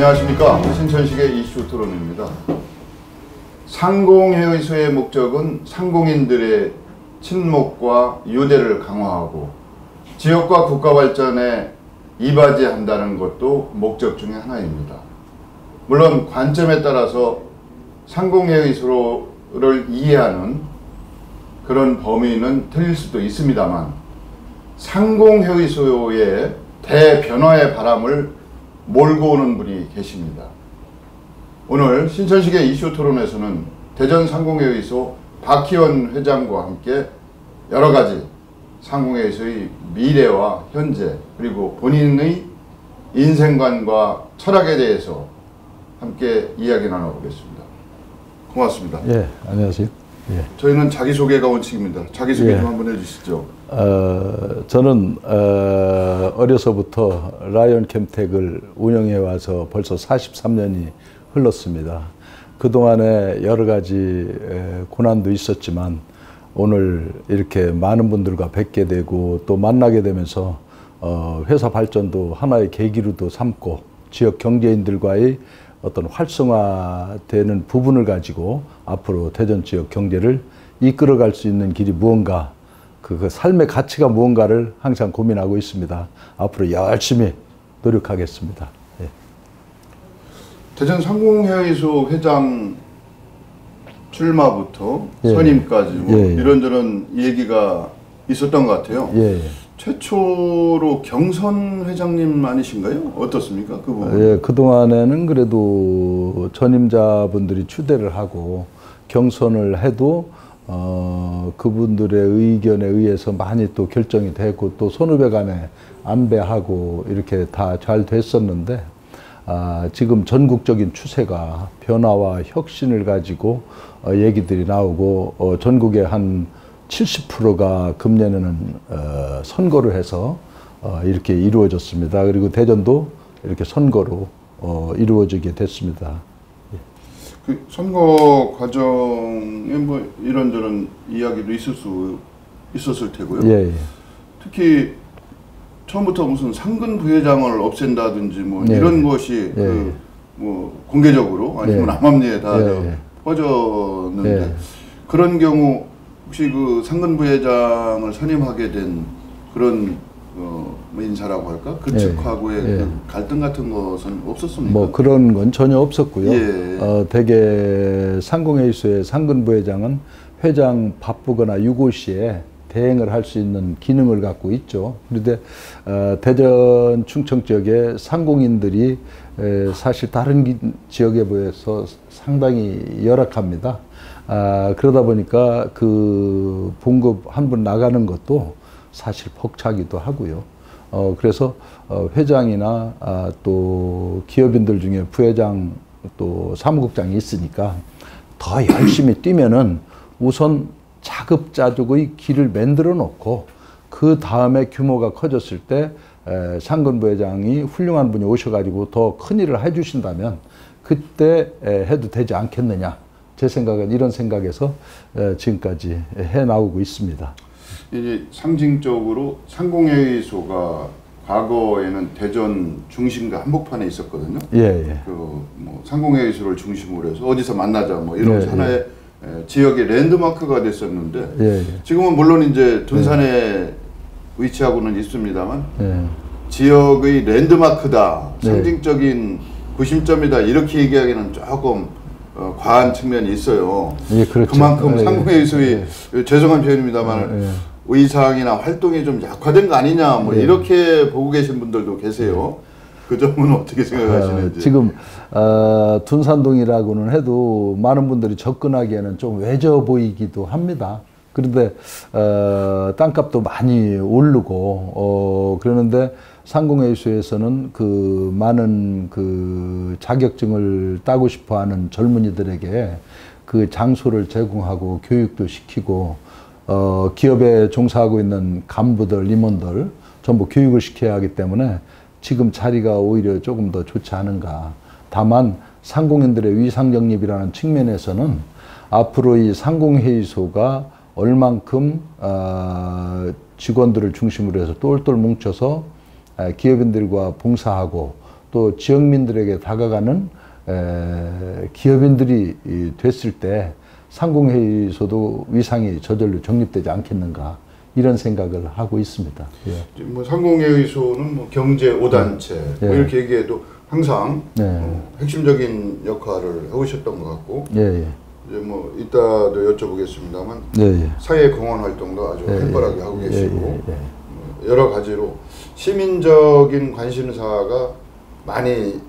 안녕하십니까. 신천식의 이슈 토론입니다. 상공회의소의 목적은 상공인들의 친목과 유대를 강화하고 지역과 국가 발전에 이바지한다는 것도 목적 중에 하나입니다. 물론 관점에 따라서 상공회의소를 이해하는 그런 범위는 틀릴 수도 있습니다만 상공회의소의 대변화의 바람을 몰고 오는 분이 계십니다. 오늘 신천식의 이슈 토론에서는 대전 상공회의소 박희원 회장과 함께 여러 가지 상공회의소의 미래와 현재 그리고 본인의 인생관과 철학에 대해서 함께 이야기 나눠보겠습니다. 고맙습니다. 예, 안녕하세요. 예. 저희는 자기소개가 원칙입니다. 자기소개 좀 한번 해주시죠. 저는 어려서부터 라이언 캠텍을 운영해 와서 벌써 43년이 흘렀습니다. 그동안에 여러 가지 고난도 있었지만 오늘 이렇게 많은 분들과 뵙게 되고 또 만나게 되면서 회사 발전도 하나의 계기로도 삼고 지역 경제인들과의 어떤 활성화되는 부분을 가지고 앞으로 대전 지역 경제를 이끌어갈 수 있는 길이 무언가, 그 삶의 가치가 무언가를 항상 고민하고 있습니다. 앞으로 열심히 노력하겠습니다. 예. 대전 상공회의소 회장 출마부터 예. 선임까지 뭐 예. 이런저런 얘기가 있었던 것 같아요. 예. 최초로 경선 회장님 아니신가요? 어떻습니까? 그 부분. 예, 그동안에는 그래도 전임자분들이 추대를 하고 경선을 해도 그분들의 의견에 의해서 많이 또 결정이 되고 또 선후배 간에 안배하고 이렇게 다 잘 됐었는데 지금 전국적인 추세가 변화와 혁신을 가지고 얘기들이 나오고 전국의 한 70%가 금년에는 선거를 해서 이렇게 이루어졌습니다. 그리고 대전도 이렇게 선거로 이루어지게 됐습니다. 그 선거 과정에 뭐 이런저런 이야기도 있었을 테고요. 예, 예. 특히 처음부터 무슨 상근 부회장을 없앤다든지 뭐 예, 이런 것이 예, 뭐 공개적으로 아니면 예, 암암리에 다 예, 퍼졌는데 예. 그런 경우 혹시 그 상근 부회장을 선임하게 된 그런 뭐 인사라고 할까? 그 측하고의 예. 그 갈등 같은 것은 없었습니까? 뭐 그런 건 전혀 없었고요. 예. 대개 상공회의소의 상근 부회장은 회장 바쁘거나 유고시에 대행을 할 수 있는 기능을 갖고 있죠. 그런데 대전 충청 지역의 상공인들이 사실 다른 지역에 비해서 상당히 열악합니다. 그러다 보니까 그 봉급 한 분 나가는 것도 사실 벅차기도 하고요. 그래서 회장이나 또 기업인들 중에 부회장 또 사무국장이 있으니까 더 열심히 뛰면은 우선 자급자족의 길을 만들어 놓고 그 다음에 규모가 커졌을 때 상근 부회장이 훌륭한 분이 오셔가지고 더 큰 일을 해주신다면 그때 해도 되지 않겠느냐. 제 생각은 이런 생각에서 지금까지 해 나오고 있습니다. 이제 상징적으로 상공회의소가 과거에는 대전 중심과 한복판에 있었거든요. 예, 예. 뭐 상공회의소를 중심으로 해서 어디서 만나자 뭐 이런 예, 하나의 지역의 랜드마크가 됐었는데 예, 예. 지금은 물론 이제 둔산에 위치하고는 있습니다만 예. 지역의 랜드마크다, 네. 상징적인 구심점이다 이렇게 얘기하기는 조금 과한 측면이 있어요. 예, 그렇죠. 그만큼 예, 상공회의소의 죄송한 표현입니다만 의상이나 활동이 좀 약화된 거 아니냐 뭐 이렇게 보고 계신 분들도 계세요. 그 점은 어떻게 생각하시는지. 지금 둔산동이라고는 해도 많은 분들이 접근하기에는 좀 외져 보이기도 합니다. 그런데 땅값도 많이 오르고 그러는데 상공회의소에서는 그 많은 그 자격증을 따고 싶어하는 젊은이들에게 그 장소를 제공하고 교육도 시키고 기업에 종사하고 있는 간부들, 임원들 전부 교육을 시켜야 하기 때문에 지금 자리가 오히려 조금 더 좋지 않은가. 다만 상공인들의 위상정립이라는 측면에서는 앞으로 이 상공회의소가 얼만큼 직원들을 중심으로 해서 똘똘 뭉쳐서 기업인들과 봉사하고 또 지역민들에게 다가가는 기업인들이 됐을 때 상공회의소도 위상이 저절로 정립되지 않겠는가 이런 생각을 하고 있습니다. 예. 뭐 상공회의소는 뭐 경제 5단체 예. 뭐 이렇게 얘기해도 항상 예. 핵심적인 역할을 해오셨던 것 같고 예. 이제 뭐 이따도 여쭤보겠습니다만 예. 사회 공헌 활동도 아주 예. 활발하게 하고 계시고 예. 여러 가지로 시민적인 관심사가 많이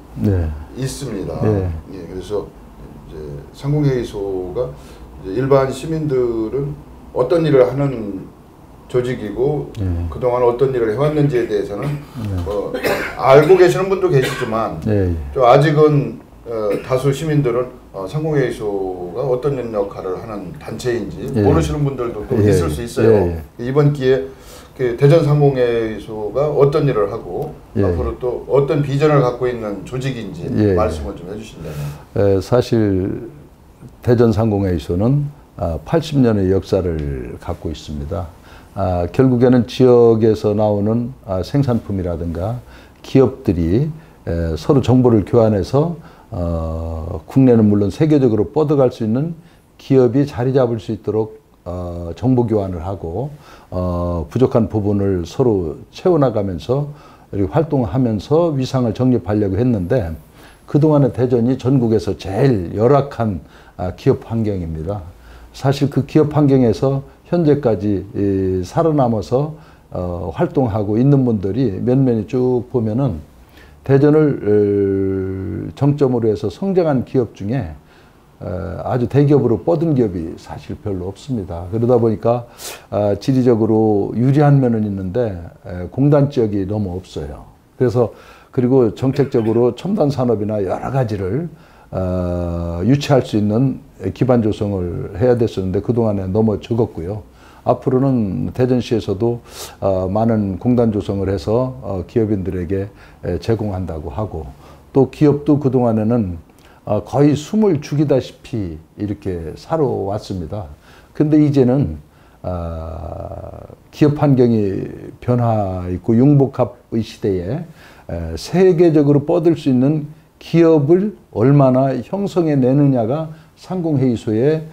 있습니다. 예. 그래서 이제 상공회의소가 이제 일반 시민들은 어떤 일을 하는 조직이고 그동안 어떤 일을 해왔는지에 대해서는 알고 계시는 분도 계시지만 또 아직은 다수 시민들은 상공회의소가 어떤 역할을 하는 단체인지 모르시는 분들도 또 있을 수 있어요. 이번 기회에 대전 상공회의소가 어떤 일을 하고 앞으로 또 어떤 비전을 갖고 있는 조직인지 말씀을 좀 해주신다면. 사실 대전 상공회의소는 80년의 역사를 갖고 있습니다. 결국에는 지역에서 나오는 생산품이라든가 기업들이 서로 정보를 교환해서 국내는 물론 세계적으로 뻗어갈 수 있는 기업이 자리 잡을 수 있도록 정보 교환을 하고 부족한 부분을 서로 채워나가면서 이렇게 활동하면서 위상을 정립하려고 했는데 그동안의 대전이 전국에서 제일 열악한 기업 환경입니다. 사실 그 기업 환경에서 현재까지 살아남아서 활동하고 있는 분들이 면면이 쭉 보면은 대전을 정점으로 해서 성장한 기업 중에 아주 대기업으로 뻗은 기업이 사실 별로 없습니다. 그러다 보니까 지리적으로 유리한 면은 있는데 공단 지역이 너무 없어요. 그래서 그리고 정책적으로 첨단 산업이나 여러 가지를 유치할 수 있는 기반 조성을 해야 됐었는데 그동안에 너무 적었고요. 앞으로는 대전시에서도 많은 공단 조성을 해서 기업인들에게 제공한다고 하고 또 기업도 그동안에는 거의 숨을 죽이다시피 이렇게 살아왔습니다. 근데 이제는 기업 환경이 변화 있고 융복합의 시대에 세계적으로 뻗을 수 있는 기업을 얼마나 형성해 내느냐가 상공회의소의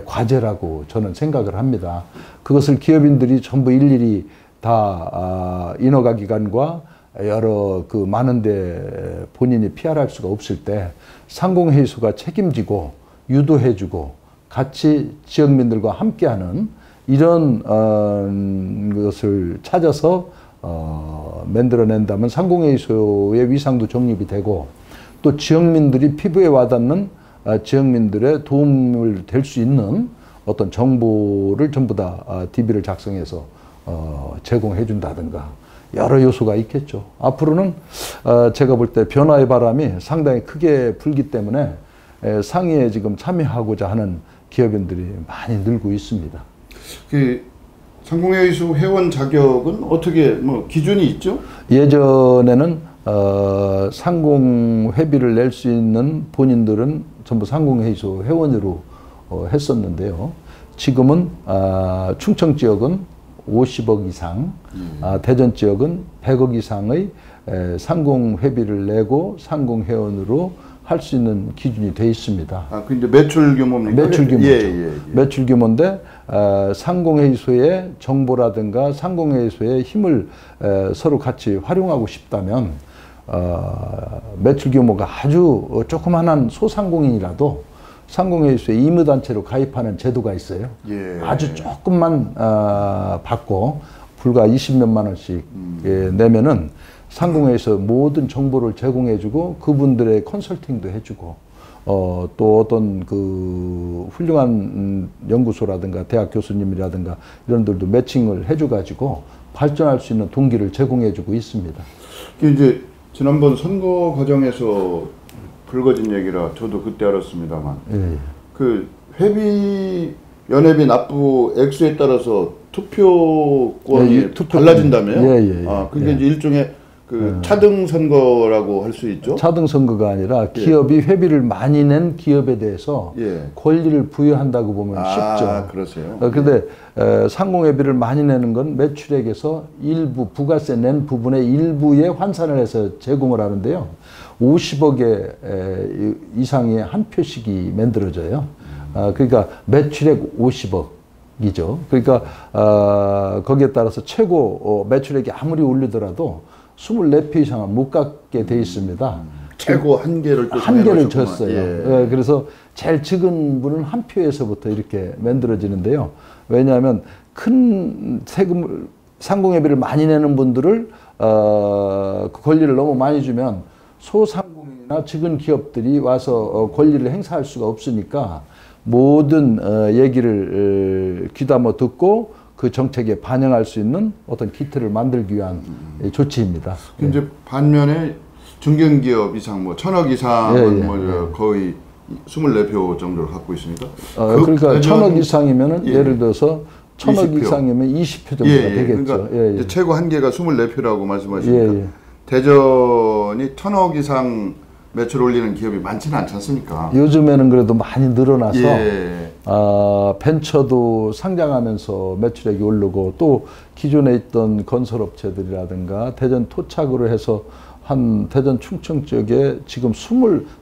과제라고 저는 생각을 합니다. 그것을 기업인들이 전부 일일이 다 인허가 기관과 여러 많은데 본인이 PR할 수가 없을 때 상공회의소가 책임지고 유도해주고 같이 지역민들과 함께하는 이런 것을 찾아서 만들어낸다면 상공회의소의 위상도 정립이 되고 또 지역민들이 피부에 와닿는 지역민들의 도움을 될 수 있는 어떤 정보를 전부 다 DB를 작성해서 제공해 준다든가 여러 요소가 있겠죠. 앞으로는 제가 볼 때 변화의 바람이 상당히 크게 불기 때문에 상의에 지금 참여하고자 하는 기업인들이 많이 늘고 있습니다. 그 상공회의소 회원 자격은 어떻게 기준이 있죠? 예전에는 상공회비를 낼 수 있는 본인들은 전부 상공회의소 회원으로 했었는데요. 지금은 충청 지역은 50억 이상, 대전 지역은 100억 이상의 상공회비를 내고 상공회원으로 할 수 있는 기준이 되어 있습니다. 근데 매출 규모입니까? 매출 규모죠. 매출 규모인데 상공회의소의 정보라든가 상공회의소의 힘을 서로 같이 활용하고 싶다면 매출 규모가 아주 조그만한 소상공인이라도 상공회의소에 임의단체로 가입하는 제도가 있어요. 아주 조금만 받고 불과 20몇만 원씩 내면은 상공회의소 모든 정보를 제공해주고 그분들의 컨설팅도 해주고 또 어떤 훌륭한 연구소라든가 대학 교수님이라든가 이런 들도 매칭을 해줘가지고 발전할 수 있는 동기를 제공해주고 있습니다. 이제 지난번 선거 과정에서 불거진 얘기라 저도 그때 알았습니다만 그 회비 연회비 납부 액수에 따라서 투표권이 달라진다며요? 그게 이제 일종의 차등 선거라고 할 수 있죠. 차등 선거가 아니라 기업이 회비를 많이 낸 기업에 대해서 권리를 부여한다고 보면 쉽죠. 그러세요. 그런데 상공회비를 많이 내는 건 매출액에서 일부 부가세 낸 부분의 일부에 환산을 해서 제공을 하는데요. 50억의 이상의 한 표씩이 만들어져요. 그러니까 매출액 50억이죠. 그러니까 거기에 따라서 최고 매출액이 아무리 올리더라도 24표 이상은 못 갖게 돼 있습니다. 최고 한계를 줬어요. 그래서 제일 적은 분은 한 표에서부터 이렇게 만들어지는데요. 왜냐하면 큰 세금을 상공회비를 많이 내는 분들을 그 권리를 너무 많이 주면 소상공인이나 적은 기업들이 와서 권리를 행사할 수가 없으니까 모든 얘기를 귀담아 듣고 그 정책에 반영할 수 있는 어떤 기틀을 만들기 위한 조치입니다. 이제 반면에 중견기업 이상 뭐 1,000억 이상은 거의 24표 정도를 갖고 있으니까. 그러니까 1,000억 이상이면은 예를 들어서 1,000억 20표. 이상이면 20표 정도가 되겠죠. 그러니까 이제 최고 한계가 24표라고 말씀하시니까 대전이 1,000억 이상 매출 올리는 기업이 많지는 않지 않습니까? 요즘에는 그래도 많이 늘어나서 벤처도 상장하면서 매출액이 오르고 또 기존에 있던 건설업체들이라든가 대전 토착으로 해서 한 대전 충청 지역에 지금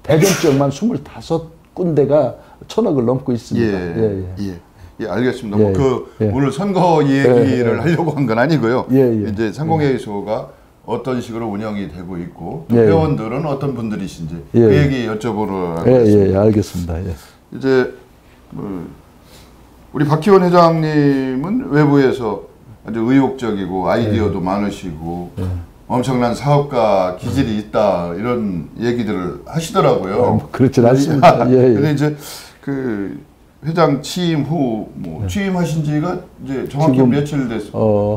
대전 지역만 25군데가 1,000억을 넘고 있습니다. 알겠습니다. 오늘 선거 얘기를 하려고 한 건 아니고요. 이제 상공회의소가 어떤 식으로 운영이 되고 있고 또 회원들은 어떤 분들이신지 그 얘기 여쭤보러 하겠습니다. 알겠습니다. 이제 우리 박희원 회장님은 외부에서 아주 의욕적이고 아이디어도 많으시고 엄청난 사업가 기질이 있다 이런 얘기들을 하시더라고요. 그렇진 않습니다. 근데 이제 회장 취임 후 취임하신 지가 이제 정확히 지금, 며칠 됐어요?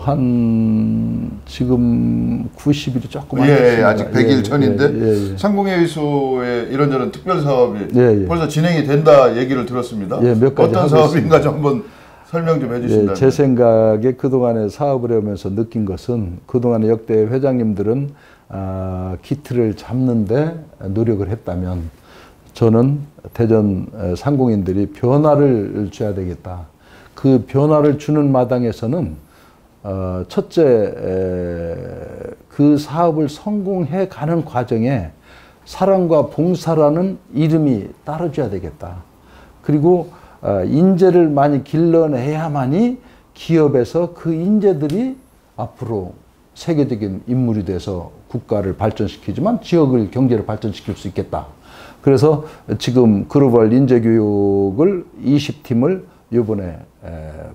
지금 90일이 조금 안 됐습니다. 아직 100일 전인데 상공회의소에 이런저런 특별 사업이 벌써 진행이 된다 얘기를 들었습니다. 몇 가지 어떤 사업인가 좀 한번 설명 좀 해주신다면. 제 생각에 그동안에 사업을 하면서 느낀 것은 그동안에 역대 회장님들은 기틀을 잡는데 노력을 했다면 저는 대전 상공인들이 변화를 줘야 되겠다. 그 변화를 주는 마당에서는 첫째 그 사업을 성공해 가는 과정에 사랑과 봉사라는 이름이 따라줘야 되겠다. 그리고 인재를 많이 길러내야만이 기업에서 그 인재들이 앞으로 세계적인 인물이 돼서 국가를 발전시키지만 지역을 경제를 발전시킬 수 있겠다. 그래서 지금 글로벌 인재교육을 20팀을 이번에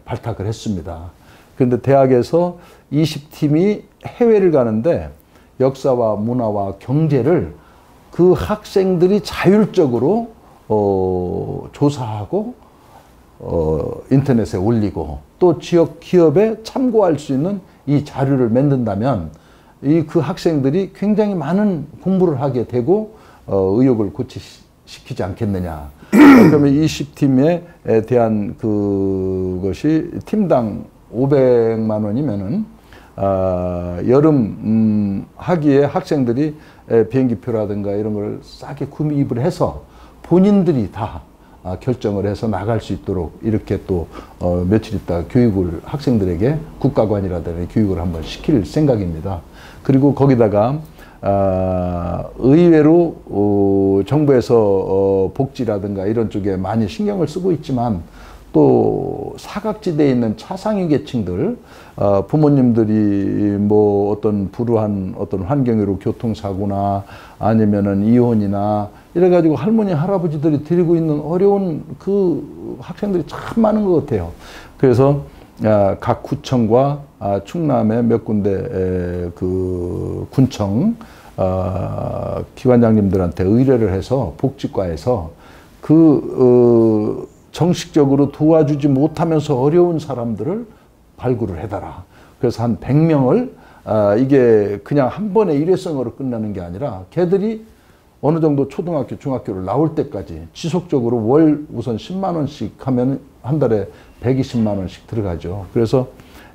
발탁을 했습니다. 그런데 대학에서 20팀이 해외를 가는데 역사와 문화와 경제를 그 학생들이 자율적으로 조사하고 인터넷에 올리고 또 지역 기업에 참고할 수 있는 이 자료를 만든다면 그 학생들이 굉장히 많은 공부를 하게 되고 의욕을 고취시키지 않겠느냐. 그러면 20팀에 대한 그것이 팀당 500만 원이면은 여름 학기에 학생들이 비행기표라든가 이런 걸 싸게 구입을 해서 본인들이 다 결정을 해서 나갈 수 있도록 이렇게 또 며칠 있다 교육을 학생들에게 국가관이라든가 교육을 한번 시킬 생각입니다. 그리고 거기다가 의외로 정부에서 복지라든가 이런 쪽에 많이 신경을 쓰고 있지만 또 사각지대에 있는 차상위 계층들 부모님들이 뭐 어떤 불우한 어떤 환경으로 교통사고나 아니면은 이혼이나 이래가지고 할머니 할아버지들이 드리고 있는 어려운 그 학생들이 참 많은 것 같아요. 그래서 각 구청과 충남의 몇 군데 그 군청 기관장님들한테 의뢰를 해서 복지과에서 정식적으로 도와주지 못하면서 어려운 사람들을 발굴을 해달라. 그래서 한 100명을 이게 그냥 한 번에 일회성으로 끝나는 게 아니라 걔들이 어느 정도 초등학교, 중학교를 나올 때까지 지속적으로 월 우선 10만 원씩 하면 한 달에 120만 원씩 들어가죠. 그래서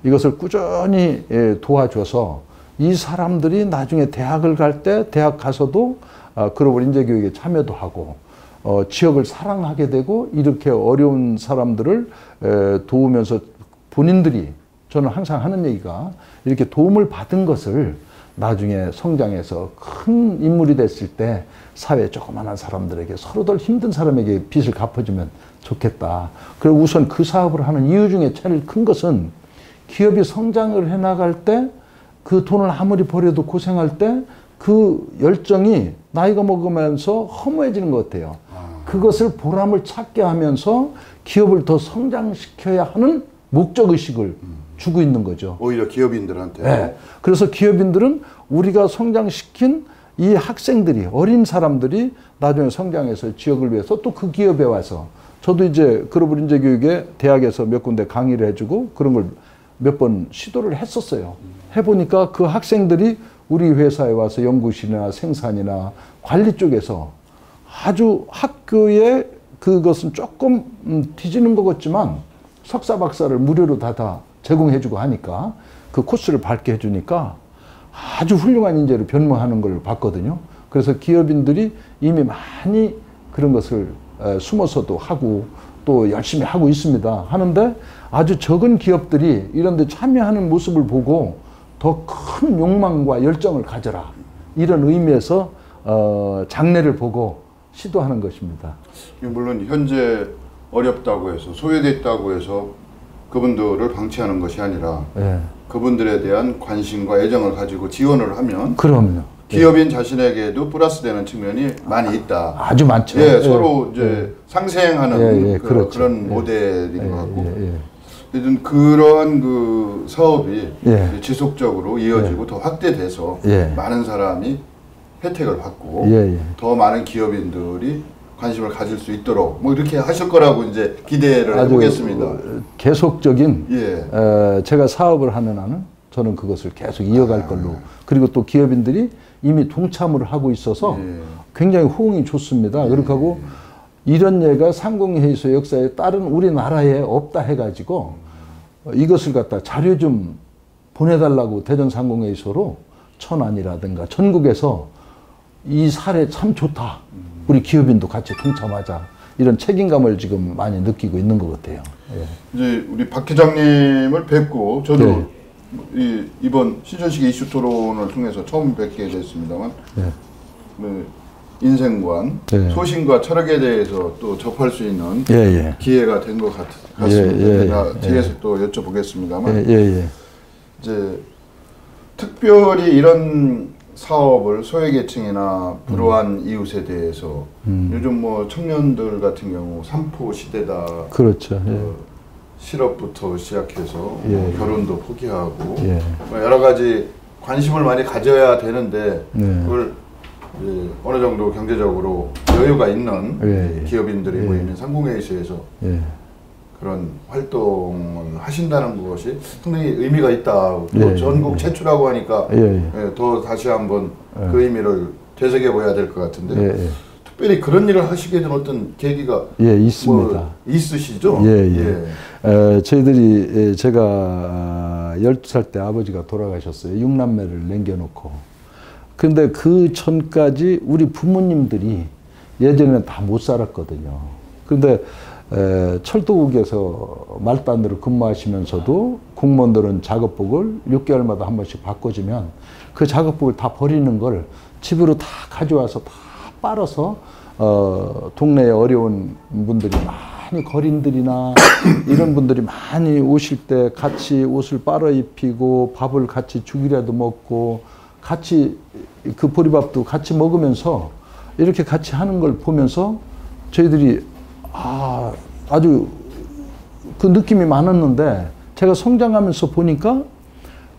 이것을 꾸준히 도와줘서 이 사람들이 나중에 대학을 갈 때 대학 가서도 글로벌 인재교육에 참여도 하고 지역을 사랑하게 되고 이렇게 어려운 사람들을 도우면서 본인들이 저는 항상 하는 얘기가 이렇게 도움을 받은 것을 나중에 성장해서 큰 인물이 됐을 때 사회 조그마한 사람들에게 서로들 힘든 사람에게 빚을 갚아주면 좋겠다. 그리고 우선 그 사업을 하는 이유 중에 제일 큰 것은 기업이 성장을 해나갈 때 그 돈을 아무리 벌여도 고생할 때 그 열정이 나이가 먹으면서 허무해지는 것 같아요. 그것을 보람을 찾게 하면서 기업을 더 성장시켜야 하는 목적의식을 주고 있는 거죠. 오히려 기업인들한테. 네. 그래서 기업인들은 우리가 성장시킨 이 학생들이, 어린 사람들이 나중에 성장해서 지역을 위해서 또 그 기업에 와서 저도 이제 글로벌 인재교육에 대학에서 몇 군데 강의를 해주고 그런 걸 몇 번 시도를 했었어요. 해보니까 그 학생들이 우리 회사에 와서 연구실이나 생산이나 관리 쪽에서 아주 학교에 그것은 조금 뒤지는 것 같지만 석사 박사를 무료로 다 제공해주고 하니까 그 코스를 밟게 해주니까 아주 훌륭한 인재로 변모하는 걸 봤거든요. 그래서 기업인들이 이미 많이 그런 것을 숨어서도 하고 또 열심히 하고 있습니다. 하는데 아주 적은 기업들이 이런 데 참여하는 모습을 보고 더 큰 욕망과 열정을 가져라. 이런 의미에서 장래를 보고 시도하는 것입니다. 물론 현재 어렵다고 해서 소외됐다고 해서 그분들을 방치하는 것이 아니라 네. 그분들에 대한 관심과 애정을 가지고 지원을 하면 그럼요. 기업인 자신에게도 플러스 되는 측면이 많이 있다. 아주 많죠. 예, 서로 이제 상생하는 그렇죠. 그런 모델인 것 같고. 그러한 그 사업이 지속적으로 이어지고 더 확대돼서 많은 사람이 혜택을 받고 더 많은 기업인들이 관심을 가질 수 있도록 뭐 이렇게 하실 거라고 이제 기대를 해보겠습니다. 계속적인 제가 사업을 하는 한은 저는 그것을 계속 이어갈 걸로. 그리고 또 기업인들이 이미 동참을 하고 있어서 굉장히 호응이 좋습니다. 그렇게 하고 이런 예가 상공회의소 역사에 다른 우리나라에 없다 해가지고 이것을 갖다 자료 좀 보내달라고 대전상공회의소로 천안이라든가 전국에서 이 사례 참 좋다. 우리 기업인도 같이 동참하자. 이런 책임감을 지금 많이 느끼고 있는 것 같아요. 이제 우리 박 회장님을 뵙고 저도 이번 시전식의 이슈 토론을 통해서 처음 뵙게 됐습니다만 인생관, 소신과 철학에 대해서 또 접할 수 있는 기회가 된 것 같습니다. 뒤에서 또 여쭤보겠습니다만 이제 특별히 이런 사업을 소외계층이나 불우한 이웃에 대해서 요즘 뭐 청년들 같은 경우 삼포 시대다. 그렇죠. 실업부터 시작해서 뭐 결혼도 포기하고 뭐 여러 가지 관심을 많이 가져야 되는데 그걸 어느 정도 경제적으로 여유가 있는 기업인들이 모이는 상공회의소에서 그런 활동을 하신다는 것이 상당히 의미가 있다. 또 전국 최초라고 하니까 더 다시 한번 그 의미를 되새겨봐야 될 것 같은데 특별히 그런 일을 하시게 된 어떤 계기가 있습니다. 뭐 있으시죠? 저희들이 제가 12살 때 아버지가 돌아가셨어요. 6남매를 남겨놓고. 근데 그 전까지 우리 부모님들이 예전에는 다 못 살았거든요. 그런데 철도국에서 말단으로 근무하시면서도 공무원들은 작업복을 6개월마다 한 번씩 바꿔주면 그 작업복을 다 버리는 걸 집으로 다 가져와서 다 빨아서 동네에 어려운 분들이 많이 거린들이나 이런 분들이 많이 오실 때 같이 옷을 빨아 입히고 밥을 같이 죽이라도 먹고 같이 그 보리밥도 같이 먹으면서 이렇게 같이 하는 걸 보면서 저희들이 아주 그 느낌이 많았는데 제가 성장하면서 보니까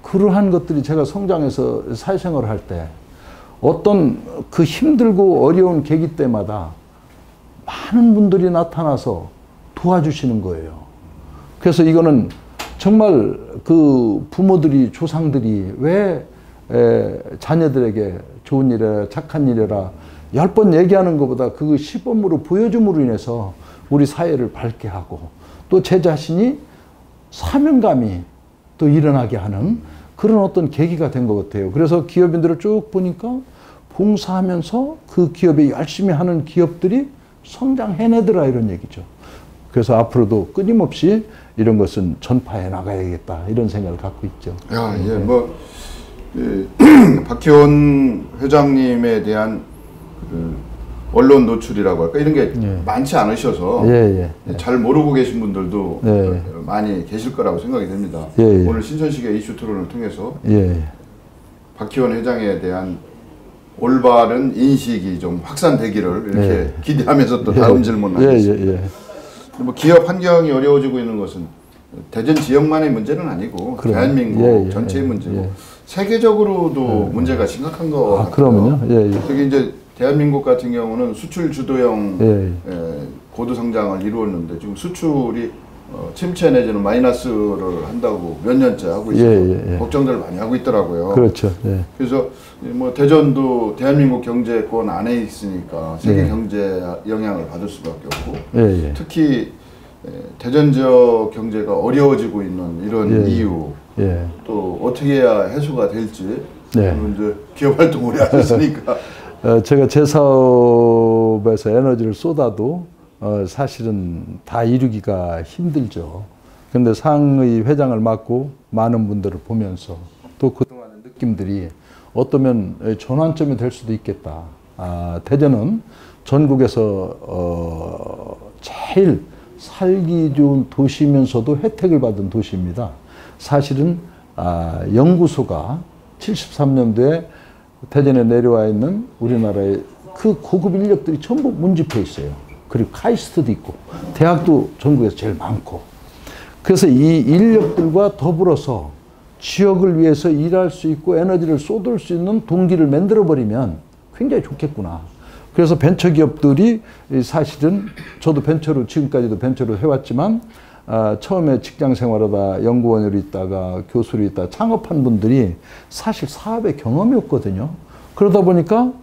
그러한 것들이 제가 성장해서 사회생활을 할 때 어떤 그 힘들고 어려운 계기 때마다 많은 분들이 나타나서 도와주시는 거예요. 그래서 이거는 정말 그 부모들이 조상들이 왜 자녀들에게 좋은 일이라 착한 일이라 10번 얘기하는 것보다 그 시범으로 보여줌으로 인해서 우리 사회를 밝게 하고 또 제 자신이 사명감이 또 일어나게 하는 그런 어떤 계기가 된 것 같아요. 그래서 기업인들을 쭉 보니까 봉사하면서 그 기업에 열심히 하는 기업들이 성장해내더라 이런 얘기죠. 그래서 앞으로도 끊임없이 이런 것은 전파해 나가야겠다 이런 생각을 갖고 있죠. 야, 예, 뭐 박희원 회장님에 대한 그 언론 노출이라고 할까 이런 게 많지 않으셔서 잘 모르고 계신 분들도 많이 계실 거라고 생각이 됩니다. 오늘 신천식의 이슈 토론을 통해서 박희원 회장에 대한 올바른 인식이 좀 확산되기를 이렇게 기대하면서 또 다음 질문 하겠습니다. 뭐 기업 환경이 어려워지고 있는 것은 대전 지역만의 문제는 아니고 대한민국 전체의 문제고 세계적으로도 문제가 심각한 것 같아요. 그러면요. 특히 이제 대한민국 같은 경우는 수출 주도형 고도 성장을 이루었는데 지금 수출이 침체 내지는 마이너스를 한다고 몇 년째 하고 있어서 걱정들을 많이 하고 있더라고요. 그렇죠. 그래서 뭐 대전도 대한민국 경제권 안에 있으니까 세계 경제 영향을 받을 수밖에 없고 특히 대전 지역 경제가 어려워지고 있는 이런 이유 또 어떻게 해야 해소가 될지 이제 기업 활동 오래 하셨으니까 제가 제 사업에서 에너지를 쏟아도 사실은 다 이루기가 힘들죠. 근데 상의 회장을 맡고 많은 분들을 보면서 또 그동안의 느낌들이 어쩌면 전환점이 될 수도 있겠다. 대전은 전국에서 제일 살기 좋은 도시면서도 혜택을 받은 도시입니다. 사실은 연구소가 73년도에 대전에 내려와 있는 우리나라의 그 고급 인력들이 전부 문집해 있어요. 그리고 카이스트도 있고 대학도 전국에서 제일 많고 그래서 이 인력들과 더불어서 지역을 위해서 일할 수 있고 에너지를 쏟을 수 있는 동기를 만들어 버리면 굉장히 좋겠구나. 그래서 벤처기업들이 사실은 저도 벤처로 지금까지도 벤처로 해왔지만 처음에 직장 생활하다 연구원으로 있다가 교수로 있다가 창업한 분들이 사실 사업의 경험이 없거든요. 그러다 보니까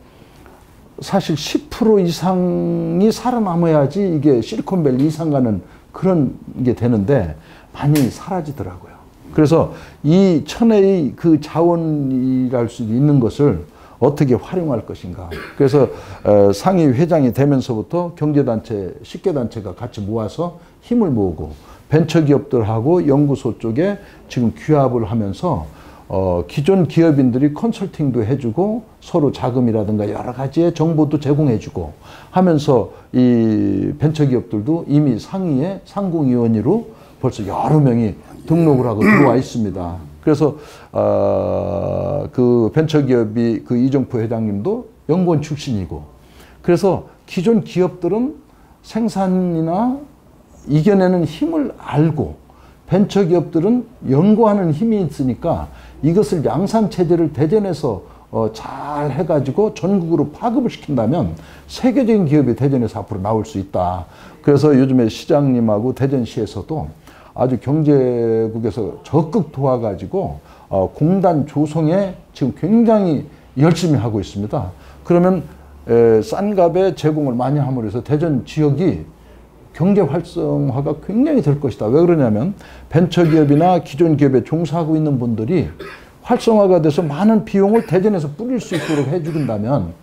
사실 10% 이상이 살아남아야지 이게 실리콘밸리 이상 가는 그런 게 되는데 많이 사라지더라고요. 그래서 이 천혜의 그 자원이랄 수 있는 것을 어떻게 활용할 것인가. 그래서 상위 회장이 되면서부터 경제단체, 식계단체가 같이 모아서 힘을 모으고 벤처기업들하고 연구소 쪽에 지금 규합을 하면서 기존 기업인들이 컨설팅도 해주고 서로 자금이라든가 여러 가지의 정보도 제공해주고 하면서 이 벤처기업들도 이미 상위에 상공위원회로 벌써 여러 명이 등록을 하고 들어와 있습니다. 그래서 그 벤처기업이 그 이정표 회장님도 연구원 출신이고 그래서 기존 기업들은 생산이나 이겨내는 힘을 알고 벤처기업들은 연구하는 힘이 있으니까 이것을 양산체제를 대전에서 잘 해가지고 전국으로 파급을 시킨다면 세계적인 기업이 대전에서 앞으로 나올 수 있다. 그래서 요즘에 시장님하고 대전시에서도 아주 경제국에서 적극 도와가지고 공단 조성에 지금 굉장히 열심히 하고 있습니다. 그러면 싼 값에 제공을 많이 함으로 해서 대전 지역이 경제 활성화가 굉장히 될 것이다. 왜 그러냐면 벤처기업이나 기존 기업에 종사하고 있는 분들이 활성화가 돼서 많은 비용을 대전에서 뿌릴 수 있도록 해준다면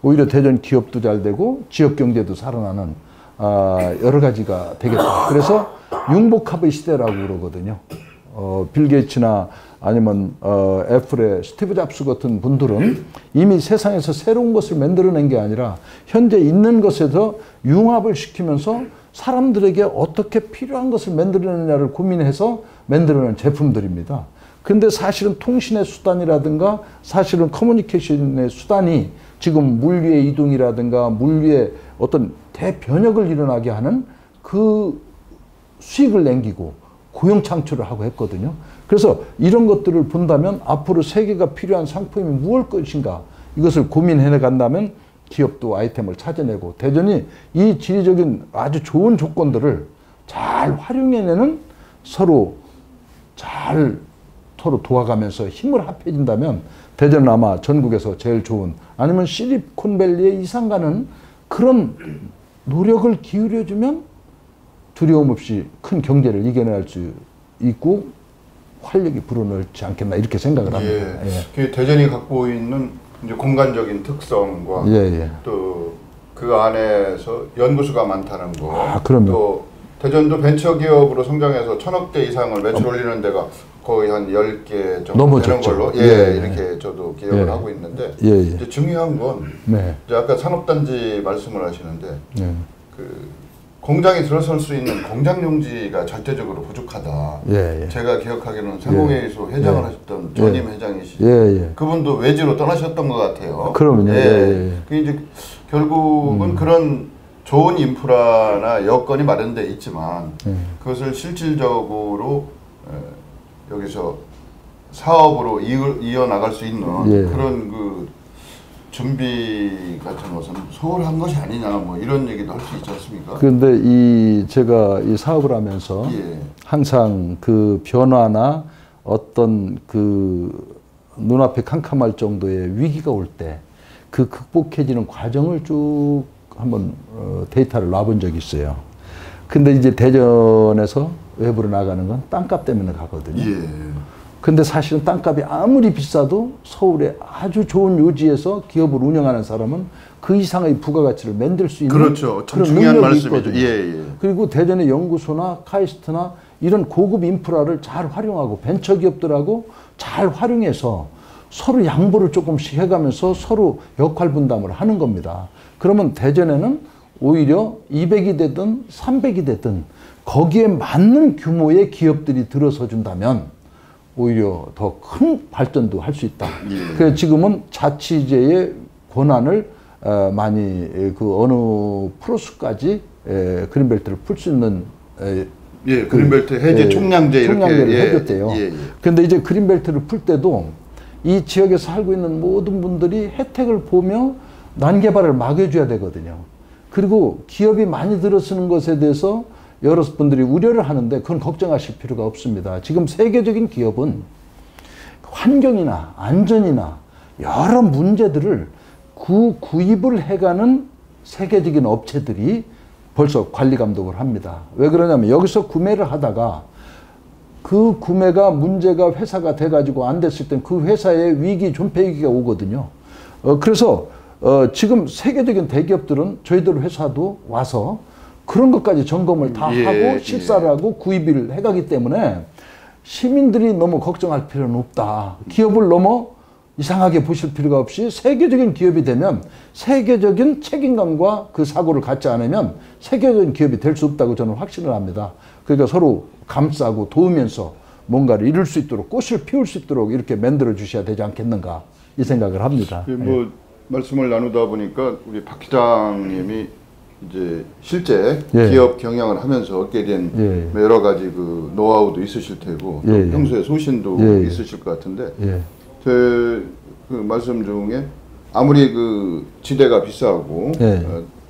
오히려 대전 기업도 잘 되고 지역 경제도 살아나는 여러 가지가 되겠다. 그래서 융복합의 시대라고 그러거든요. 빌 게이츠나 아니면 애플의 스티브 잡스 같은 분들은 이미 세상에서 새로운 것을 만들어낸 게 아니라 현재 있는 것에서 융합을 시키면서 사람들에게 어떻게 필요한 것을 만들어내냐를 고민해서 만들어낸 제품들입니다. 근데 사실은 통신의 수단이라든가 사실은 커뮤니케이션의 수단이 지금 물리의 이동이라든가 물리의 어떤 대변혁을 일어나게 하는 그 수익을 남기고 고용 창출을 하고 했거든요. 그래서 이런 것들을 본다면 앞으로 세계가 필요한 상품이 무엇일 것인가 이것을 고민해 간다면 기업도 아이템을 찾아내고 대전이 이 지리적인 아주 좋은 조건들을 잘 활용해내는 서로 도와가면서 힘을 합해진다면 대전은 아마 전국에서 제일 좋은 아니면 실리콘밸리에 이상 가는 그런 노력을 기울여주면 두려움 없이 큰 경제를 이겨낼 수 있고 활력이 불어넣지 않겠나 이렇게 생각을 합니다. 그 대전이 갖고 있는 이제 공간적인 특성과 또 그 안에서 연구소가 많다는 거, 또 대전도 벤처기업으로 성장해서 1,000억 개 이상을 매출 올리는 데가 거의 한 10개 정도 되는 걸로 이렇게 저도 기억을 하고 있는데 이제 중요한 건 이제 아까 산업단지 말씀을 하시는데 그 공장이 들어설 수 있는 공장 용지가 절대적으로 부족하다. 제가 기억하기로는 상공회의소 회장을 하셨던 전임 회장이시죠. 그분도 외지로 떠나셨던 것 같아요. 그럼요. 그 이제 결국은 그런 좋은 인프라나 여건이 마련돼 있지만 그것을 실질적으로 여기서 사업으로 이어나갈 수 있는 그런 그 준비 같은 것은 소홀한 것이 아니냐 뭐 이런 얘기도 할 수 있지 않습니까? 그런데 제가 이 사업을 하면서 항상 그 변화나 어떤 그 눈앞에 캄캄할 정도의 위기가 올 때 그 극복해지는 과정을 쭉 한번 데이터를 놔본 적이 있어요. 근데 이제 대전에서 외부로 나가는 건 땅값 때문에 가거든요. 근데 사실은 땅값이 아무리 비싸도 서울에 아주 좋은 요지에서 기업을 운영하는 사람은 그 이상의 부가가치를 만들 수 있는 그렇죠. 참 중요한 말씀이죠. 그리고 대전의 연구소나 카이스트나 이런 고급 인프라를 잘 활용하고 벤처기업들하고 잘 활용해서 서로 양보를 조금씩 해가면서 서로 역할 분담을 하는 겁니다. 그러면 대전에는 오히려 200이 되든 300이 되든 거기에 맞는 규모의 기업들이 들어서 준다면 오히려 더 큰 발전도 할 수 있다. 그래서 지금은 자치제의 권한을 많이 그 어느 프로스까지 그린벨트를 풀 수 있는 그린벨트 해제 총량제 이렇게 해줬대요. 그런데 이제 그린벨트를 풀 때도 이 지역에 살고 있는 모든 분들이 혜택을 보며 난개발을 막아줘야 되거든요. 그리고 기업이 많이 들어서는 것에 대해서 여러분들이 우려를 하는데 그건 걱정하실 필요가 없습니다. 지금 세계적인 기업은 환경이나 안전이나 여러 문제들을 구입을 해가는 세계적인 업체들이 벌써 관리 감독을 합니다. 왜 그러냐면 여기서 구매를 하다가 그 구매가 문제가 회사가 돼가지고 안 됐을 땐 그 회사의 위기, 존폐 위기가 오거든요. 그래서 지금 세계적인 대기업들은 저희들 회사도 와서 그런 것까지 점검을 다 하고 실사를 하고 구입을 해가기 때문에 시민들이 너무 걱정할 필요는 없다. 기업을 너무 이상하게 보실 필요가 없이 세계적인 기업이 되면 세계적인 책임감과 그 사고를 갖지 않으면 세계적인 기업이 될 수 없다고 저는 확신을 합니다. 그러니까 서로 감싸고 도우면서 뭔가를 이룰 수 있도록 꽃을 피울 수 있도록 이렇게 만들어 주셔야 되지 않겠는가 이 생각을 합니다. 뭐 말씀을 나누다 보니까 우리 박 회장님이 이제 실제 기업 경영을 하면서 얻게 된 여러 가지 그 노하우도 있으실 테고 또 평소에 소신도 있으실 것 같은데 제 그 말씀 중에 아무리 그 지대가 비싸고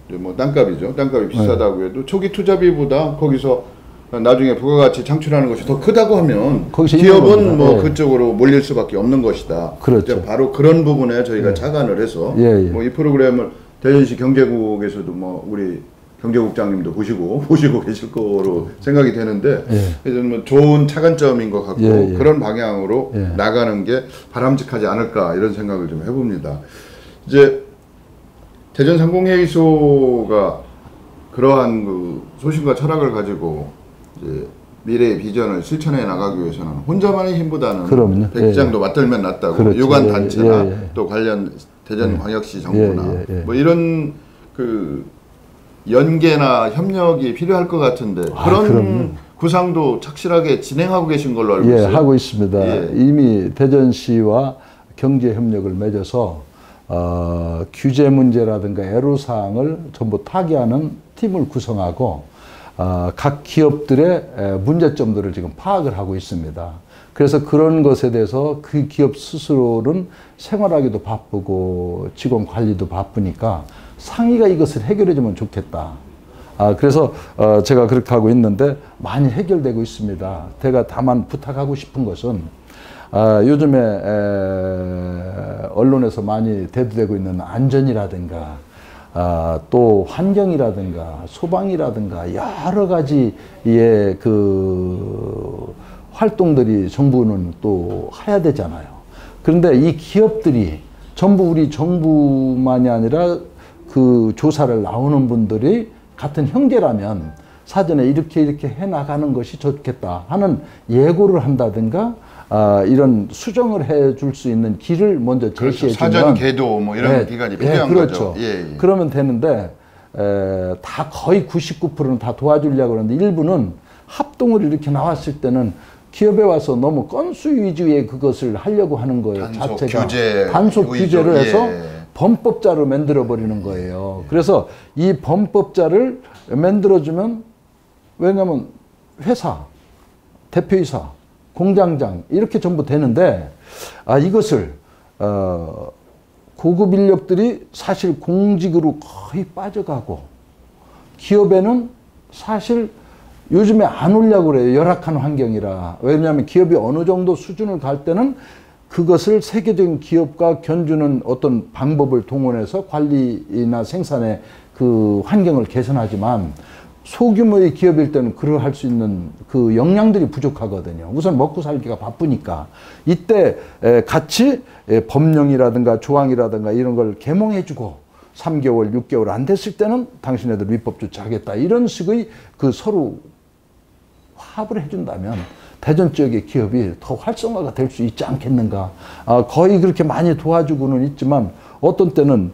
뭐 땅값이죠. 땅값이 비싸다고 해도 초기 투자비보다 거기서 나중에 부가가치 창출하는 것이 더 크다고 하면 기업은 뭐 그쪽으로 몰릴 수밖에 없는 것이다. 그렇죠. 바로 그런 부분에 저희가 착안을 해서 뭐 이 프로그램을 대전시 경제국에서도 뭐 우리 경제국장님도 보시고 계실 거로 생각이 되는데 뭐 좋은 차관점인 것 같고 그런 방향으로 나가는 게 바람직하지 않을까 이런 생각을 좀 해봅니다. 이제 대전 상공회의소가 그러한 그 소신과 철학을 가지고 이제 미래의 비전을 실천해 나가기 위해서는 혼자만의 힘보다는 백장도 맞들면 낫다고 그렇죠. 유관 단체나 또 관련 대전광역시 정부나 뭐 이런 그 연계나 협력이 필요할 것 같은데 그런 구상도 착실하게 진행하고 계신 걸로 알고 있어요. 하고 있습니다. 이미 대전시와 경제 협력을 맺어서 규제 문제라든가 애로사항을 전부 타개하는 팀을 구성하고 각 기업들의 문제점들을 지금 파악을 하고 있습니다. 그래서 그런 것에 대해서 그 기업 스스로는 생활하기도 바쁘고 직원 관리도 바쁘니까 상위가 이것을 해결해 주면 좋겠다. 그래서 제가 그렇게 하고 있는데 많이 해결되고 있습니다. 제가 다만 부탁하고 싶은 것은 요즘에 언론에서 많이 대두되고 있는 안전이라든가 또 환경이라든가 소방이라든가 여러 가지의 그 활동들이 정부는 또 해야 되잖아요. 그런데 이 기업들이 전부 우리 정부만이 아니라 그 조사를 나오는 분들이 같은 형제라면 사전에 이렇게 해나가는 것이 좋겠다 하는 예고를 한다든가 이런 수정을 해줄 수 있는 길을 먼저 제시해 주면 사전 계도 뭐 이런 기간이 필요한 그렇죠. 거죠. 예. 그러면 되는데 다 거의 99%는 다 도와주려고 하는데 일부는 합동으로 이렇게 나왔을 때는 기업에 와서 너무 건수 위주의 그것을 하려고 하는 거예요. 단속 규제를 해서 범법자로 만들어 버리는 거예요. 그래서 이 범법자를 만들어주면 왜냐하면 회사, 대표이사, 공장장 이렇게 전부 되는데 이것을 고급 인력들이 사실 공직으로 거의 빠져가고 기업에는 사실 요즘에 안 오려고 그래요. 열악한 환경이라. 왜냐하면 기업이 어느 정도 수준을 갈 때는 그것을 세계적인 기업과 견주는 어떤 방법을 동원해서 관리나 생산의 그 환경을 개선하지만 소규모의 기업일 때는 그럴 수 있는 그 역량들이 부족하거든요. 우선 먹고 살기가 바쁘니까. 이때 같이 법령이라든가 조항이라든가 이런 걸 개몽해주고 3개월, 6개월 안 됐을 때는 당신네들 위법 조치하겠다. 이런 식의 그 서로 화합을 해준다면 대전 지역의 기업이 더 활성화가 될 수 있지 않겠는가. 거의 그렇게 많이 도와주고는 있지만 어떤 때는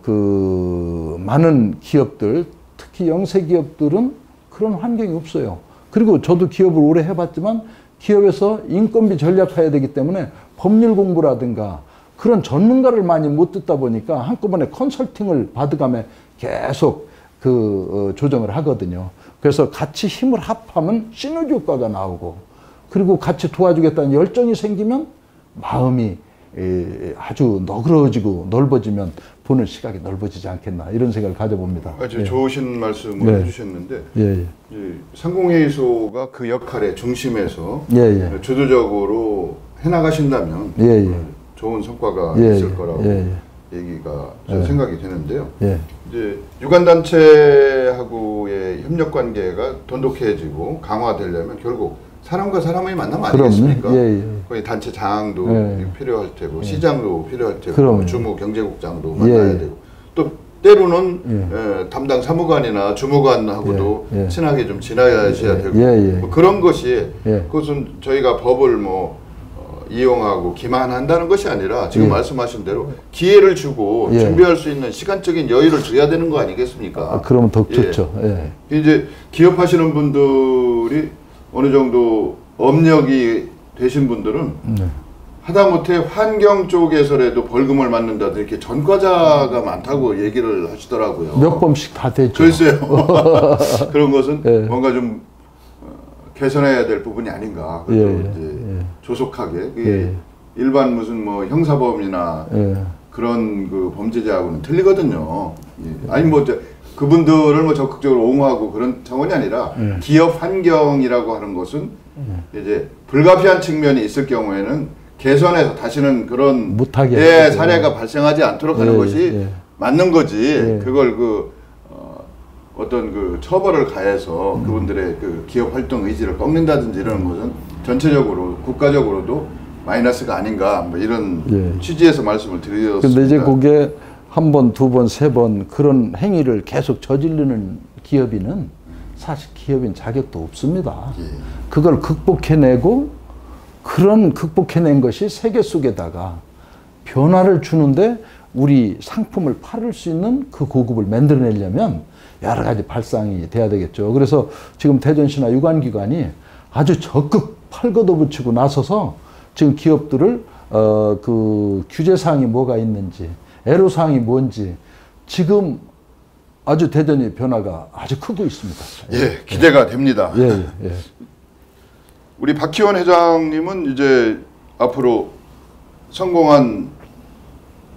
그 많은 기업들 특히 영세 기업들은 그런 환경이 없어요. 그리고 저도 기업을 오래 해봤지만 기업에서 인건비 전략화해야 되기 때문에 법률 공부라든가 그런 전문가를 많이 못 듣다 보니까 한꺼번에 컨설팅을 받아가며 계속 그 조정을 하거든요. 그래서 같이 힘을 합하면 시너지 효과가 나오고 그리고 같이 도와주겠다는 열정이 생기면 마음이 아주 너그러지고 넓어지면 보는 시각이 넓어지지 않겠나 이런 생각을 가져봅니다. 아주 좋으신 말씀을 해주셨는데 상공회의소가 그 역할의 중심에서 주도적으로 해나가신다면 좋은 성과가 있을 거라고 얘기가 생각이 되는데요. 이제 유관단체하고의 협력관계가 돈독해지고 강화되려면 결국 사람과 사람의 만남 아니겠습니까? 거의 단체장도 필요할 테고 시장도 필요할 테고 주무 경제국장도 만나야 되고 또 때로는 담당 사무관이나 주무관하고도 친하게 좀 지나셔야 되고 뭐 그런 것이 그것은 저희가 법을 뭐 이용하고 기만한다는 것이 아니라 지금 말씀하신 대로 기회를 주고 준비할 수 있는 시간적인 여유를 줘야 되는 거 아니겠습니까? 그러면 더 좋죠. 이제 기업하시는 분들이 어느 정도 업력이 되신 분들은 하다못해 환경 쪽에서라도 벌금을 맞는다든지 이렇게 전과자가 많다고 얘기를 하시더라고요. 몇 번씩 다 되죠. 글쎄요. 그런 것은 뭔가 좀 개선해야 될 부분이 아닌가. 이제 조속하게 일반 무슨 뭐 형사범이나 그런 그 범죄자하고는 틀리거든요. 아니 뭐 그분들을 뭐 적극적으로 옹호하고 그런 차원이 아니라 기업 환경이라고 하는 것은 이제 불가피한 측면이 있을 경우에는 개선해서 다시는 그런 사례가 발생하지 않도록 하는 것이 맞는 거지. 그걸 어떤 그 처벌을 가해서 그분들의 그 기업 활동 의지를 꺾는다든지 이런 것은 전체적으로 국가적으로도 마이너스가 아닌가 뭐 이런 취지에서 말씀을 드렸습니다. 근데 이제 그게 한 번, 두 번, 세 번 그런 행위를 계속 저지르는 기업인은 사실 기업인 자격도 없습니다. 그걸 극복해내고 그런 극복해낸 것이 세계 속에다가 변화를 주는데 우리 상품을 팔을 수 있는 그 고급을 만들어내려면 여러 가지 발상이 돼야 되겠죠. 그래서 지금 대전시나 유관기관이 아주 적극 팔걷어붙이고 나서서 지금 기업들을 그 규제사항이 뭐가 있는지 애로사항이 뭔지 지금 아주 대전의 변화가 아주 크고 있습니다. 기대가 됩니다. 우리 박희원 회장님은 이제 앞으로 성공한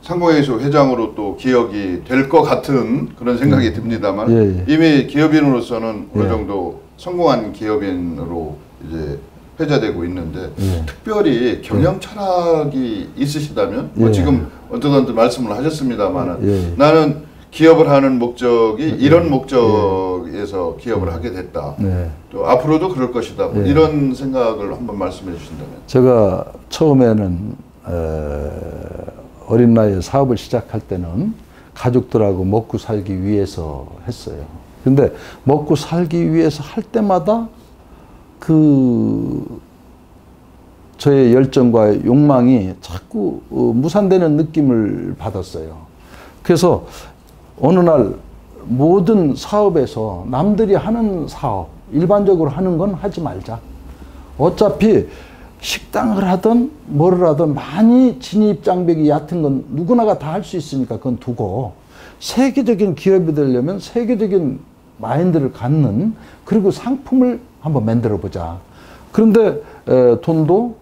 상공회의소 회장으로 또 기억이 될 것 같은 그런 생각이 듭니다만 이미 기업인으로서는 어느 정도 성공한 기업인으로 이제 회자되고 있는데 특별히 경영 철학이 있으시다면 뭐 지금 언뜻 말씀을 하셨습니다만 나는 기업을 하는 목적이 이런 목적에서 기업을 하게 됐다. 또 앞으로도 그럴 것이다. 이런 생각을 한번 말씀해 주신다면. 제가 처음에는 어린 나이에 사업을 시작할 때는 가족들하고 먹고 살기 위해서 했어요. 근데 먹고 살기 위해서 할 때마다 저의 열정과 욕망이 자꾸 무산되는 느낌을 받았어요. 그래서 어느 날 모든 사업에서 남들이 하는 사업, 일반적으로 하는 건 하지 말자. 어차피 식당을 하든 뭐를 하든 많이 진입 장벽이 얕은 건 누구나가 다 할 수 있으니까 그건 두고 세계적인 기업이 되려면 세계적인 마인드를 갖는 그리고 상품을 한번 만들어 보자. 그런데 돈도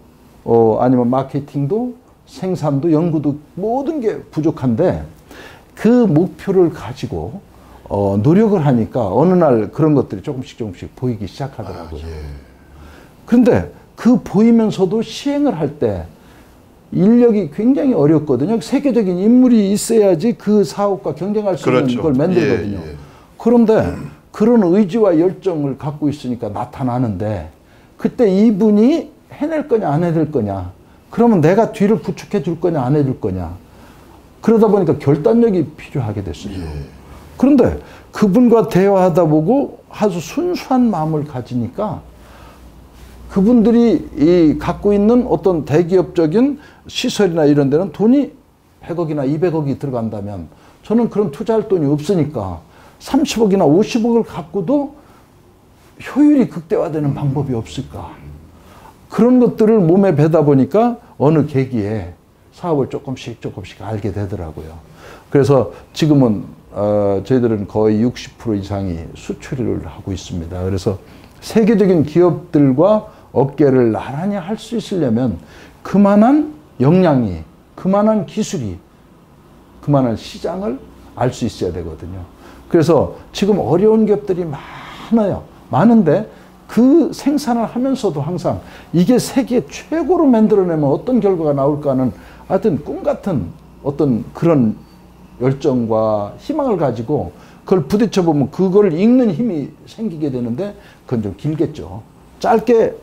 아니면 마케팅도 생산도 연구도 모든 게 부족한데 그 목표를 가지고 노력을 하니까 어느 날 그런 것들이 조금씩 보이기 시작하더라고요. 그런데 그 보이면서도 시행을 할 때 인력이 굉장히 어렵거든요. 세계적인 인물이 있어야지 그 사업과 경쟁할 수 있는 걸 만들거든요. 그런데 그런 의지와 열정을 갖고 있으니까 나타나는데 그때 이분이 해낼 거냐 안 해낼 거냐, 그러면 내가 뒤를 부축해 줄 거냐 안 해줄 거냐, 그러다 보니까 결단력이 필요하게 됐어요. 그런데 그분과 대화하다 보고 아주 순수한 마음을 가지니까 그분들이 갖고 있는 어떤 대기업적인 시설이나 이런 데는 돈이 100억이나 200억이 들어간다면 저는 그런 투자할 돈이 없으니까 30억이나 50억을 갖고도 효율이 극대화되는 방법이 없을까. 그런 것들을 몸에 배다 보니까 어느 계기에 사업을 조금씩 알게 되더라고요. 그래서 지금은 저희들은 거의 60% 이상이 수출을 하고 있습니다. 그래서 세계적인 기업들과 업계를 나란히 할 수 있으려면 그만한 역량이, 그만한 기술이, 그만한 시장을 알 수 있어야 되거든요. 그래서 지금 어려운 기업들이 많은데 그 생산을 하면서도 항상 이게 세계 최고로 만들어내면 어떤 결과가 나올까는 하여튼 꿈 같은 어떤 그런 열정과 희망을 가지고 그걸 부딪혀보면 그걸 읽는 힘이 생기게 되는데 그건 좀 길겠죠. 짧게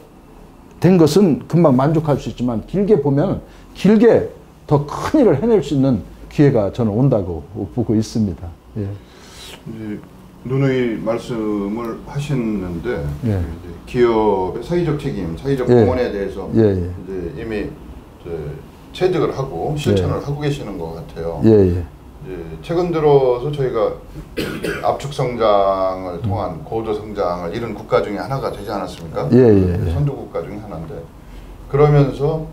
된 것은 금방 만족할 수 있지만 길게 보면 길게 더 큰 일을 해낼 수 있는 기회가 저는 온다고 보고 있습니다. 예. 누누이 말씀을 하시는데 기업의 사회적 책임, 사회적 공헌에 대해서 이제 이미 체득을 하고 실천을 하고 계시는 것 같아요. 최근 들어서 저희가 압축 성장을 통한 고도 성장을 이룬 국가 중에 하나가 되지 않았습니까? 선두 국가 중에 하나인데 그러면서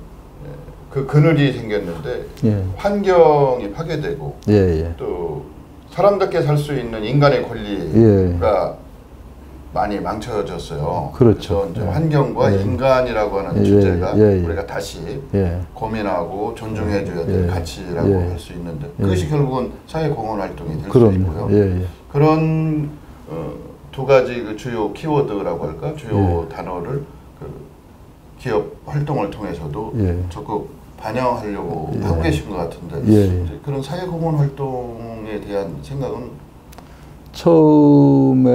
그 그늘이 생겼는데 환경이 파괴되고 또 사람답게 살 수 있는 인간의 권리가 많이 망쳐졌어요. 그렇죠. 그래서 환경과 인간이라고 하는 주제가 우리가 다시 고민하고 존중해줘야 될 가치라고 할 수 있는데 그것이 결국은 사회공헌 활동이 될 수 있고요. 그런 두 가지 그 주요 키워드라고 할까, 주요 단어를 그 기업 활동을 통해서도 적극 반영하려고 하고 계신 것 같은데 그런 사회공헌 활동에 대한 생각은? 처음에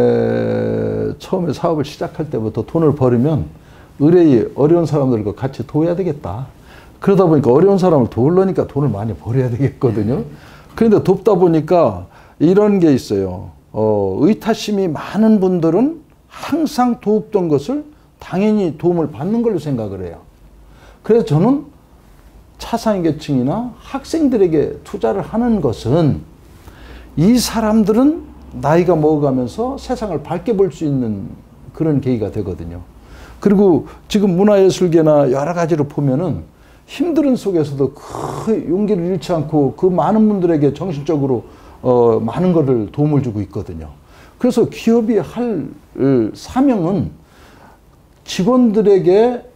사업을 시작할 때부터 돈을 벌으면 의뢰이 어려운 사람들과 같이 도와야 되겠다. 그러다 보니까 어려운 사람을 도우려니까 돈을 많이 벌어야 되겠거든요. 그런데 돕다 보니까 이런 게 있어요. 의타심이 많은 분들은 항상 도움던 것을 당연히 도움을 받는 걸로 생각을 해요. 그래서 저는 차상위계층이나 학생들에게 투자를 하는 것은 이 사람들은 나이가 먹어가면서 세상을 밝게 볼 수 있는 그런 계기가 되거든요. 그리고 지금 문화예술계나 여러 가지로 보면은 힘든 속에서도 그 용기를 잃지 않고 그 많은 분들에게 정신적으로 많은 것을 도움을 주고 있거든요. 그래서 기업이 할 사명은 직원들에게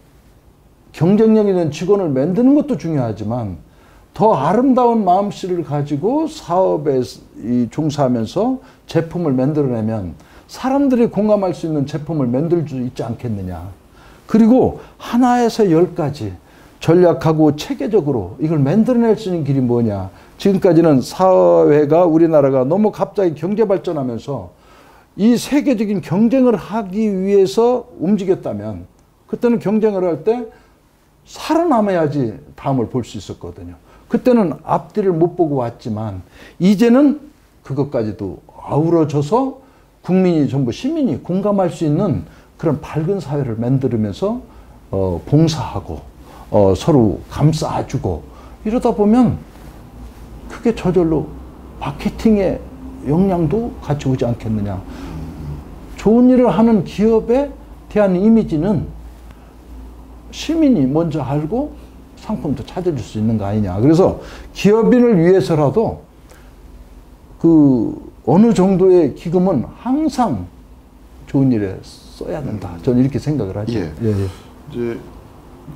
경쟁력 있는 직원을 만드는 것도 중요하지만 더 아름다운 마음씨를 가지고 사업에 종사하면서 제품을 만들어내면 사람들이 공감할 수 있는 제품을 만들 수 있지 않겠느냐. 그리고 하나에서 10가지 전략하고 체계적으로 이걸 만들어낼 수 있는 길이 뭐냐. 지금까지는 사회가 우리나라가 너무 갑자기 경제 발전하면서 이 세계적인 경쟁을 하기 위해서 움직였다면 그때는 경쟁을 할 때 살아남아야지 다음을 볼 수 있었거든요. 그때는 앞뒤를 못 보고 왔지만 이제는 그것까지도 아우러져서 국민이 전부 시민이 공감할 수 있는 그런 밝은 사회를 만들면서 봉사하고 서로 감싸주고 이러다 보면 그게 저절로 마케팅의 역량도 같이 오지 않겠느냐. 좋은 일을 하는 기업에 대한 이미지는 시민이 먼저 알고 상품도 찾아줄 수 있는 거 아니냐. 그래서 기업인을 위해서라도 그 어느 정도의 기금은 항상 좋은 일에 써야 된다. 저는 이렇게 생각을 하죠. 예. 이제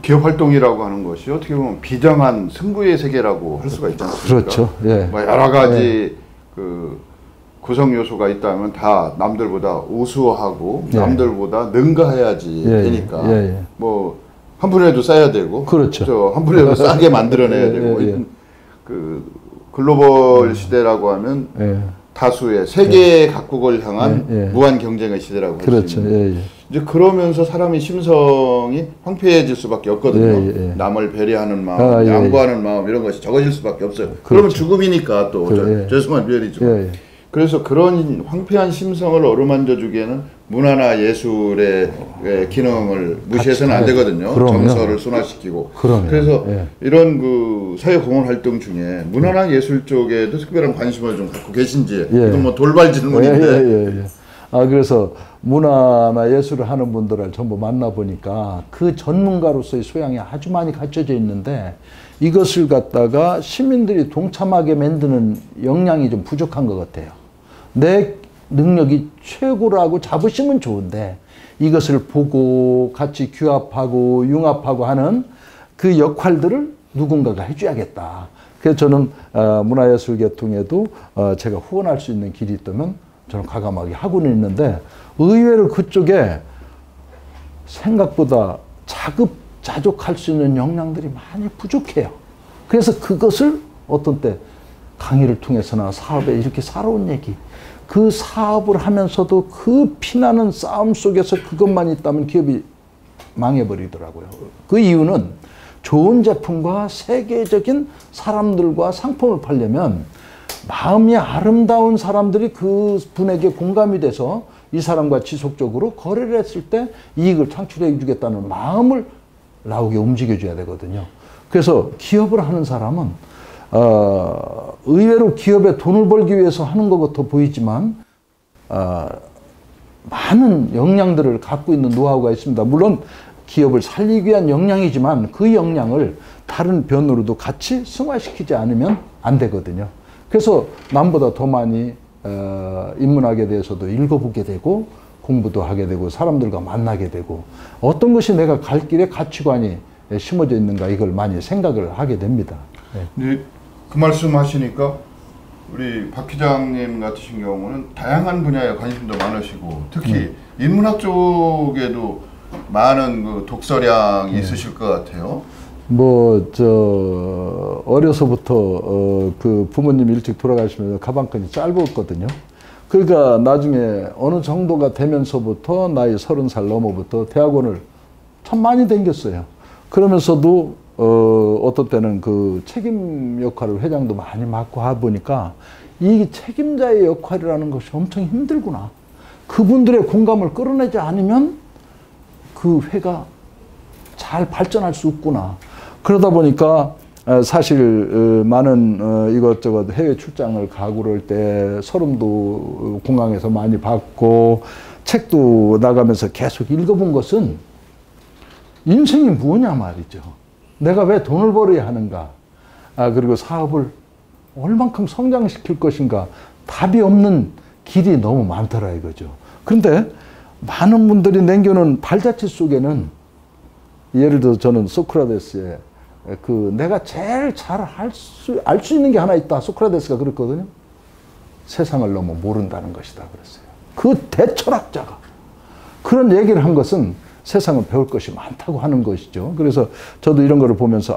기업 활동이라고 하는 것이 어떻게 보면 비정한 승부의 세계라고 할 수가 있지 않습니까? 그렇죠. 예. 뭐 여러 가지 그 구성 요소가 있다면 다 남들보다 우수하고 남들보다 능가해야지 되니까 뭐 한 푼이라도 싸야 되고, 그렇죠. 한 푼이라도 싸게 만들어내야 되고, 그 글로벌 시대라고 하면 다수의 세계 각국을 향한 무한 경쟁의 시대라고 할 수 있는데 이제 그러면서 사람의 심성이 황폐해질 수밖에 없거든요. 남을 배려하는 마음, 양보하는 마음 이런 것이 적어질 수밖에 없어요. 그러면 죽음이니까 또 죄송한 표현이지만 그래서 그런 황폐한 심성을 어루만져 주기에는 문화나 예술의 기능을 무시해서는 안 되거든요. 정서를 순화시키고. 그래서 이런 그 사회공헌 활동 중에 문화나 예술 쪽에도 특별한 관심을 좀 갖고 계신지 이건 뭐 돌발 질문인데. 그래서 문화나 예술을 하는 분들을 전부 만나보니까 그 전문가로서의 소양이 아주 많이 갖춰져 있는데 이것을 갖다가 시민들이 동참하게 만드는 역량이 좀 부족한 것 같아요. 내 능력이 최고라고 자부심은 좋은데 이것을 보고 같이 규합하고 융합하고 하는 그 역할들을 누군가가 해줘야겠다. 그래서 저는 문화예술 계통에도 제가 후원할 수 있는 길이 있다면 저는 과감하게 하고는 있는데 의외로 그쪽에 생각보다 자급자족할 수 있는 역량들이 많이 부족해요. 그래서 그것을 어떤 때 강의를 통해서나 사업에 이렇게 살아온 얘기, 그 사업을 하면서도 그 피나는 싸움 속에서 그것만 있다면 기업이 망해버리더라고요. 그 이유는 좋은 제품과 세계적인 사람들과 상품을 팔려면 마음이 아름다운 사람들이 그 분에게 공감이 돼서 이 사람과 지속적으로 거래를 했을 때 이익을 창출해 주겠다는 마음을 나오게 움직여줘야 되거든요. 그래서 기업을 하는 사람은 의외로 기업에 돈을 벌기 위해서 하는 것 같아 보이지만 많은 역량들을 갖고 있는 노하우가 있습니다. 물론 기업을 살리기 위한 역량이지만 그 역량을 다른 변으로도 같이 승화시키지 않으면 안 되거든요. 그래서 남보다 더 많이 인문학에 대해서도 읽어보게 되고 공부도 하게 되고 사람들과 만나게 되고 어떤 것이 내가 갈 길에 가치관이 심어져 있는가 이걸 많이 생각을 하게 됩니다. 네, 그 말씀 하시니까 우리 박 회장님 같으신 경우는 다양한 분야에 관심도 많으시고 특히 인문학 쪽에도 많은 그 독서량이 있으실 것 같아요. 어려서부터 그 부모님 일찍 돌아가시면서 가방끈이 짧았거든요. 그러니까 나중에 어느 정도가 되면서부터 나이 30살 넘어부터 대학원을 참 많이 다녔어요. 그러면서도 어떤 때는 그 책임 역할을 회장도 많이 맡고 하보니까 이 책임자의 역할이라는 것이 엄청 힘들구나. 그분들의 공감을 끌어내지 않으면 그 회가 잘 발전할 수 없구나. 그러다 보니까 사실 많은 이것저것 해외 출장을 가고 그럴 때 서름도 공항에서 많이 받고 책도 나가면서 계속 읽어본 것은 인생이 뭐냐 말이죠. 내가 왜 돈을 벌어야 하는가? 그리고 사업을 얼만큼 성장시킬 것인가? 답이 없는 길이 너무 많더라 이거죠. 그런데 많은 분들이 남겨놓은 발자취 속에는 예를 들어 저는 소크라테스의 그 내가 제일 잘 알 수 있는 게 하나 있다. 소크라테스가 그랬거든요. 세상을 너무 모른다는 것이다 그랬어요. 그 대철학자가 그런 얘기를 한 것은 세상은 배울 것이 많다고 하는 것이죠. 그래서 저도 이런 거를 보면서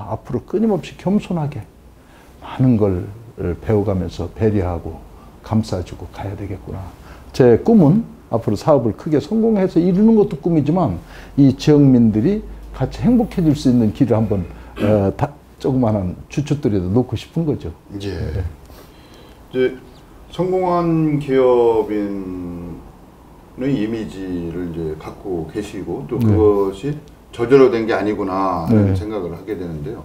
앞으로 끊임없이 겸손하게 많은 걸 배워가면서 배려하고 감싸주고 가야 되겠구나. 제 꿈은 앞으로 사업을 크게 성공해서 이루는 것도 꿈이지만 이 지역민들이 같이 행복해질 수 있는 길을 한번 조그마한 주춧돌이도 놓고 싶은 거죠. 예. 네. 이제 성공한 기업인의 이미지를 이제 갖고 계시고 또 그것이 저절로 된 게 아니구나 하는 생각을 하게 되는데요.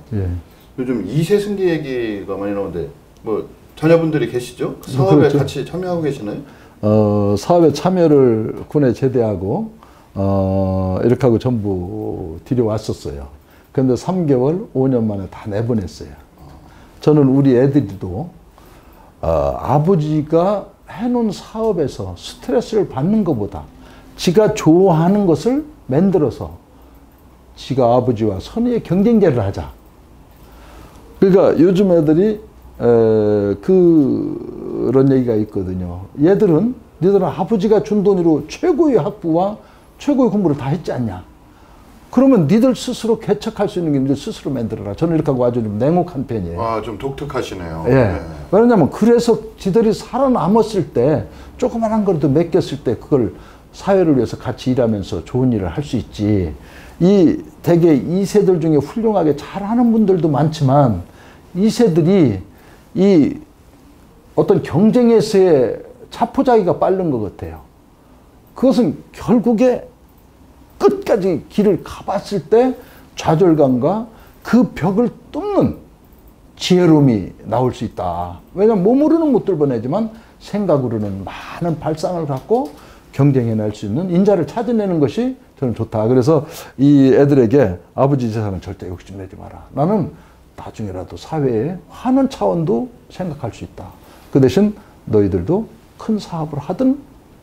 요즘 2세 승계 얘기가 많이 나오는데 뭐 자녀분들이 계시죠? 사업에 그렇죠. 같이 참여하고 계시나요? 사업에 참여를 군에 제대하고 이렇게 하고 전부 들여왔었어요. 그런데 3개월, 5년 만에 다 내보냈어요. 저는 우리 애들도 아버지가 해놓은 사업에서 스트레스를 받는 것보다 지가 좋아하는 것을 만들어서 지가 아버지와 선의의 경쟁자를 하자. 그러니까 요즘 애들이 그런 얘기가 있거든요. 얘들은 너희들은 아버지가 준 돈으로 최고의 학부와 최고의 공부를 다 했지 않냐. 그러면 니들 스스로 개척할 수 있는 게 니들 스스로 만들어라. 저는 이렇게 하고 아주 좀 냉혹한 편이에요. 아, 좀 독특하시네요. 예. 네. 왜냐면 그래서 지들이 살아남았을 때 조그만한 거라도 맡겼을 때 그걸 사회를 위해서 같이 일하면서 좋은 일을 할 수 있지. 이 대개 2세들 중에 훌륭하게 잘하는 분들도 많지만 2세들이 이 어떤 경쟁에서의 차포자기가 빠른 것 같아요. 그것은 결국에 끝까지 길을 가봤을 때 좌절감과 그 벽을 뚫는 지혜로움이 나올 수 있다. 왜냐하면 몸으로는 못 뚫어내지만 생각으로는 많은 발상을 갖고 경쟁해낼 수 있는 인자를 찾아내는 것이 저는 좋다. 그래서 이 애들에게 아버지 재산은 절대 욕심내지 마라. 나는 나중에라도 사회에 하는 차원도 생각할 수 있다. 그 대신 너희들도 큰 사업을 하든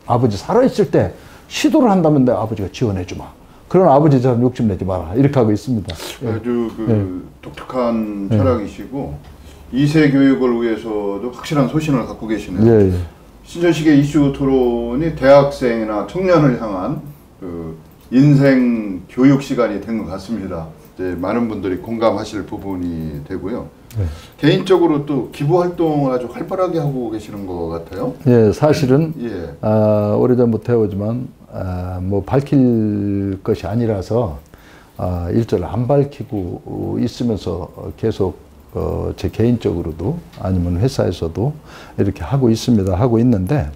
아버지 살아있을 때 시도를 한다면 내 아버지가 지원해주마. 그런 아버지 재산 욕심내지 마라. 이렇게 하고 있습니다. 아주 독특한 철학이시고 2세 교육을 위해서도 확실한 소신을 갖고 계시네요. 신천식의 이슈 토론이 대학생이나 청년을 향한 그 인생 교육 시간이 된 것 같습니다. 이제 많은 분들이 공감하실 부분이 되고요. 개인적으로 또 기부 활동을 아주 활발하게 하고 계시는 것 같아요. 예, 사실은 오래전부터 해오지만 뭐 밝힐 것이 아니라서 일절 안 밝히고 있으면서 계속 제 개인적으로도 아니면 회사에서도 이렇게 하고 있습니다. 하고 있는데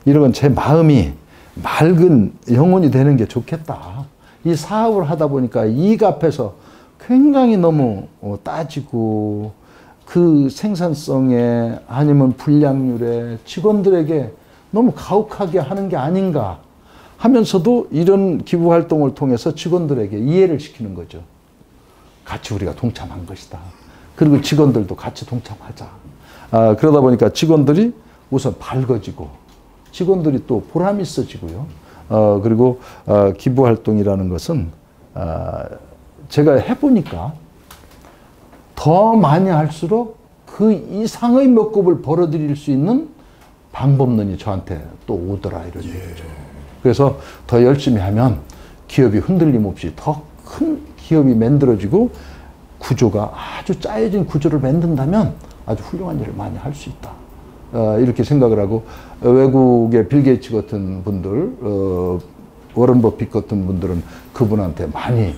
이런 건 제 마음이 맑은 영혼이 되는 게 좋겠다. 이 사업을 하다 보니까 이익 앞에서 굉장히 너무 따지고 그 생산성에 아니면 불량률에 직원들에게 너무 가혹하게 하는 게 아닌가 하면서도 이런 기부 활동을 통해서 직원들에게 이해를 시키는 거죠. 같이 우리가 동참한 것이다. 그리고 직원들도 같이 동참하자. 그러다 보니까 직원들이 우선 밝아지고 직원들이 또 보람 있어지고요. 그리고 기부 활동이라는 것은 제가 해보니까 더 많이 할수록 그 이상의 몇 곱을 벌어들일 수 있는 방법론이 저한테 또 오더라 이런 얘기죠. 그래서 더 열심히 하면 기업이 흔들림 없이 더 큰 기업이 만들어지고 구조가 아주 짜여진 구조를 만든다면 아주 훌륭한 일을 많이 할 수 있다. 이렇게 생각을 하고 외국의 빌 게이츠 같은 분들, 워런 버핏 같은 분들은 그분한테 많이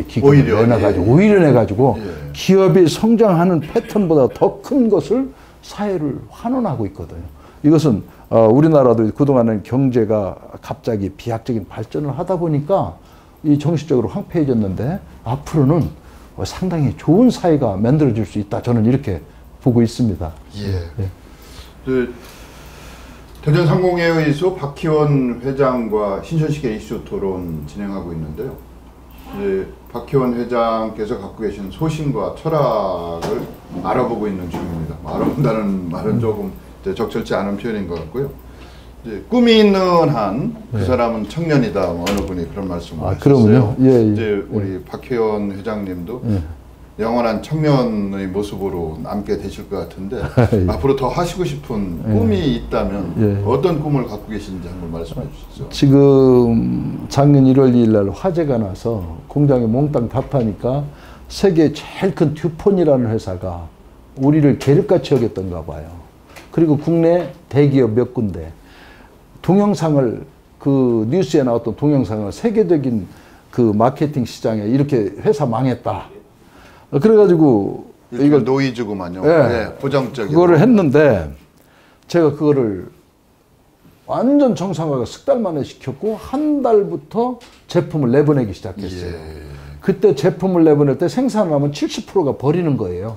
기금을 내놔가지고 오히려 내가지고 기업이 성장하는 패턴보다 더 큰 것을 사회를 환원하고 있거든요. 이것은 우리나라도 그동안은 경제가 갑자기 비약적인 발전을 하다 보니까 이 정신적으로 황폐해졌는데 앞으로는 상당히 좋은 사회가 만들어질 수 있다. 저는 이렇게 보고 있습니다. 대전 상공회의소 박희원 회장과 신천식의 이슈 토론 진행하고 있는데요. 박희원 회장께서 갖고 계신 소신과 철학을 알아보고 있는 중입니다. 알아본다는 말은 조금 적절치 않은 표현인 것 같고요. 꿈이 있는 한 그 사람은 청년이다. 뭐 어느 분이 그런 말씀을 하셨어요. 이제 우리 박희원 회장님도 영원한 청년의 모습으로 남게 되실 것 같은데 앞으로 더 하시고 싶은 꿈이 있다면 어떤 꿈을 갖고 계신지 한번 말씀해 주시죠. 지금 작년 1월 2일 날 화재가 나서 공장에 몽땅 다 타니까 세계 제일 큰 듀폰이라는 회사가 우리를 계륵같이 여겼던가 봐요. 그리고 국내 대기업 몇 군데 동영상을 그 뉴스에 나왔던 동영상을 세계적인 그 마케팅 시장에 이렇게 회사 망했다. 그래가지고 이걸 노이즈구만요. 예, 네, 보장적인 그거를 했는데 제가 그거를 완전 정상화가 석 달 만에 시켰고 한 달부터 제품을 내보내기 시작했어요. 예. 그때 제품을 내보낼 때 생산하면 70%가 버리는 거예요.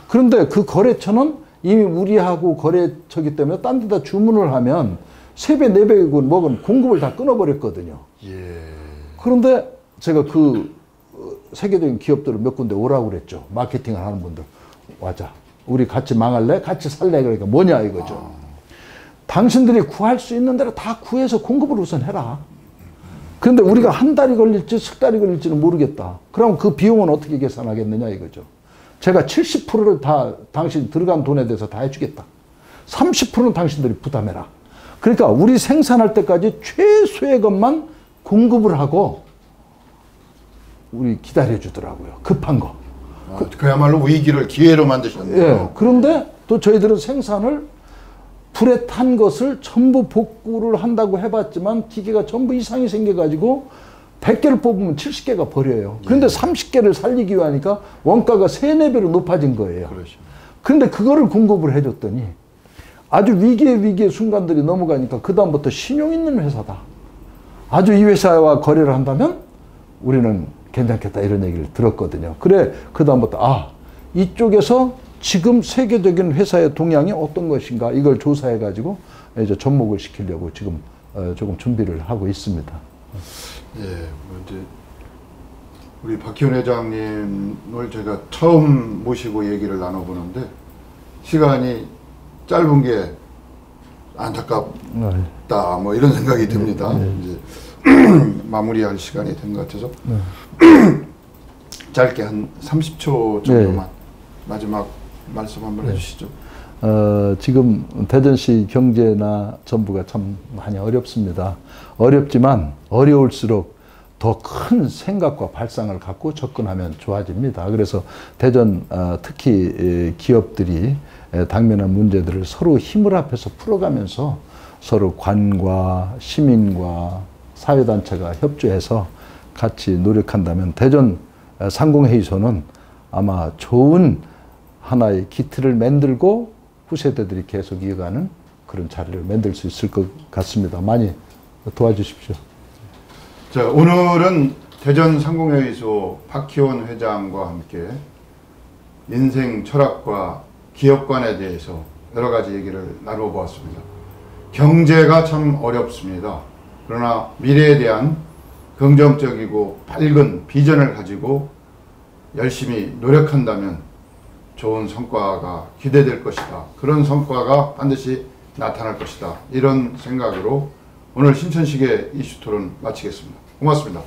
그런데 그 거래처는 이미 우리하고 거래처기 때문에 딴 데다 주문을 하면 3배, 4배 먹은 공급을 다 끊어버렸거든요. 예. 그런데 제가 그 세계적인 기업들을 몇 군데 오라고 그랬죠. 마케팅을 하는 분들. 와자. 우리 같이 망할래? 같이 살래? 그러니까 뭐냐 이거죠. 당신들이 구할 수 있는 대로 다 구해서 공급을 우선 해라. 그런데 우리가 한 달이 걸릴지 석 달이 걸릴지는 모르겠다. 그럼 그 비용은 어떻게 계산하겠느냐 이거죠. 제가 70%를 다 당신 들어간 돈에 대해서 다 해주겠다. 30%는 당신들이 부담해라. 그러니까 우리 생산할 때까지 최소의 것만 공급을 하고 우리 기다려주더라고요. 급한 거. 그야말로 위기를 기회로 만드셨네요. 예, 그런데 또 저희들은 생산을 불에 탄 것을 전부 복구를 한다고 해봤지만 기계가 전부 이상이 생겨가지고 100개를 뽑으면 70개가 버려요. 그런데 30개를 살리기 위하니까 원가가 3, 4배로 높아진 거예요. 그렇죠. 그런데 그거를 공급을 해줬더니 아주 위기의 순간들이 넘어가니까 그 다음부터 신용 있는 회사다. 아주 이 회사와 거래를 한다면 우리는 괜찮겠다 이런 얘기를 들었거든요. 그래 그 다음부터 이쪽에서 지금 세계적인 회사의 동향이 어떤 것인가 이걸 조사해 가지고 이제 접목을 시키려고 지금 조금 준비를 하고 있습니다. 예, 이제 우리 박희원 회장님을 제가 처음 모시고 얘기를 나눠보는데 시간이 짧은 게 안타깝다 뭐 이런 생각이 듭니다. 이제 마무리할 시간이 된 것 같아서 짧게 한 30초 정도만 마지막 말씀 한번 해주시죠. 지금 대전시 경제나 정부가 참 많이 어렵습니다. 어렵지만 어려울수록 더 큰 생각과 발상을 갖고 접근하면 좋아집니다. 그래서 대전 특히 기업들이 당면한 문제들을 서로 힘을 합해서 풀어가면서 서로 관과 시민과 사회단체가 협조해서 같이 노력한다면 대전 상공회의소는 아마 좋은 하나의 기틀을 만들고 후세대들이 계속 이어가는 그런 자리를 만들 수 있을 것 같습니다. 많이 도와주십시오. 자, 오늘은 대전 상공회의소 박희원 회장과 함께 인생 철학과 기업관에 대해서 여러 가지 얘기를 나눠보았습니다. 경제가 참 어렵습니다. 그러나 미래에 대한 긍정적이고 밝은 비전을 가지고 열심히 노력한다면 좋은 성과가 기대될 것이다. 그런 성과가 반드시 나타날 것이다. 이런 생각으로 오늘 신천식의 이슈토론 마치겠습니다. 고맙습니다.